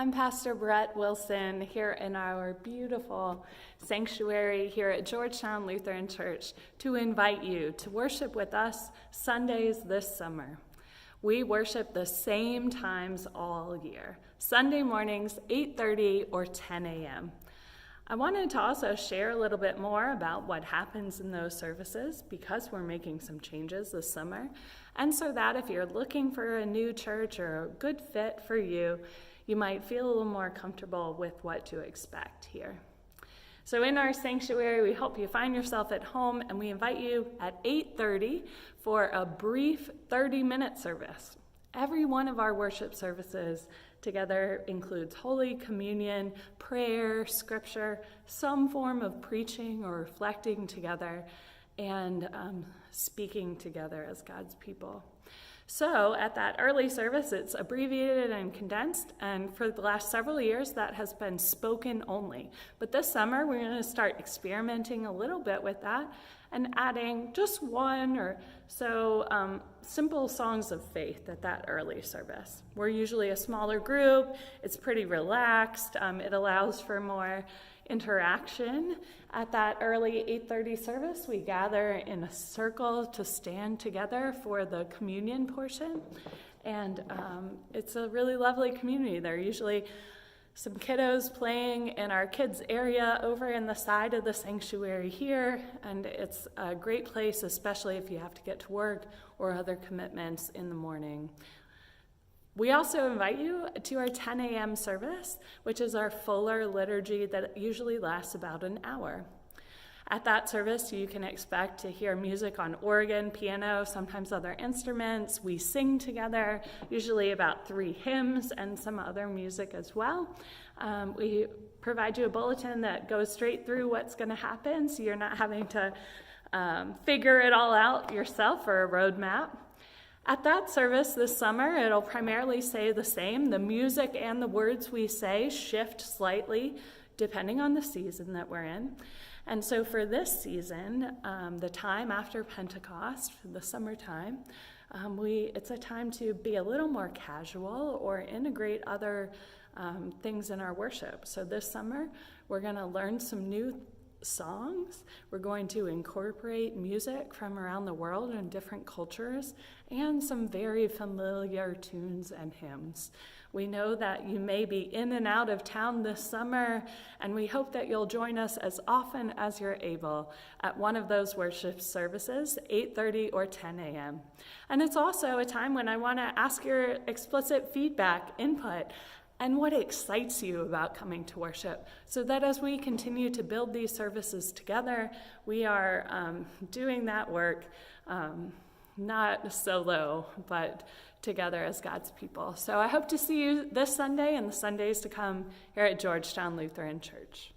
I'm Pastor Brett Wilson here in our beautiful sanctuary here at Georgetown Lutheran Church to invite you to worship with us Sundays this summer. We worship the same times all year, Sunday mornings, 8:30 or 10 a.m. I wanted to also share a little bit more about what happens in those services because we're making some changes this summer, and so that if you're looking for a new church or a good fit for you, you might feel a little more comfortable with what to expect here. So in our sanctuary, we hope you find yourself at home, and we invite you at 8:30 for a brief 30-minute service. Every one of our worship services together includes Holy Communion, prayer, scripture, some form of preaching or reflecting together, and speaking together as God's people. So at that early service, it's abbreviated and condensed, and for the last several years, that has been spoken only. But this summer, we're going to start experimenting a little bit with that and adding just one or so simple songs of faith at that early service. We're usually a smaller group. It's pretty relaxed. It allows for more interaction. At that early 8:30 service, we gather in a circle to stand together for the communion portion, and it's a really lovely community. There are usually some kiddos playing in our kids area over in the side of the sanctuary here, and it's a great place, especially if you have to get to work or other commitments in the morning. We also invite you to our 10 a.m. service, which is our fuller liturgy that usually lasts about an hour. At that service, you can expect to hear music on organ, piano, sometimes other instruments. We sing together, usually about 3 hymns and some other music as well. We provide you a bulletin that goes straight through what's going to happen, so you're not having to figure it all out yourself or a roadmap. At that service this summer, it'll primarily say the same. The music and the words we say shift slightly depending on the season that we're in. And so for this season, the time after Pentecost, the summertime, it's a time to be a little more casual or integrate other things in our worship. So this summer, we're going to learn some new songs. We're going to incorporate music from around the world and different cultures and some very familiar tunes and hymns. We know that you may be in and out of town this summer, and we hope that you'll join us as often as you're able at one of those worship services, 8:30 or 10 a.m. And it's also a time when I want to ask your explicit feedback, input, and what excites you about coming to worship, so that as we continue to build these services together, we are doing that work not solo, but together as God's people. So I hope to see you this Sunday and the Sundays to come here at Georgetown Lutheran Church.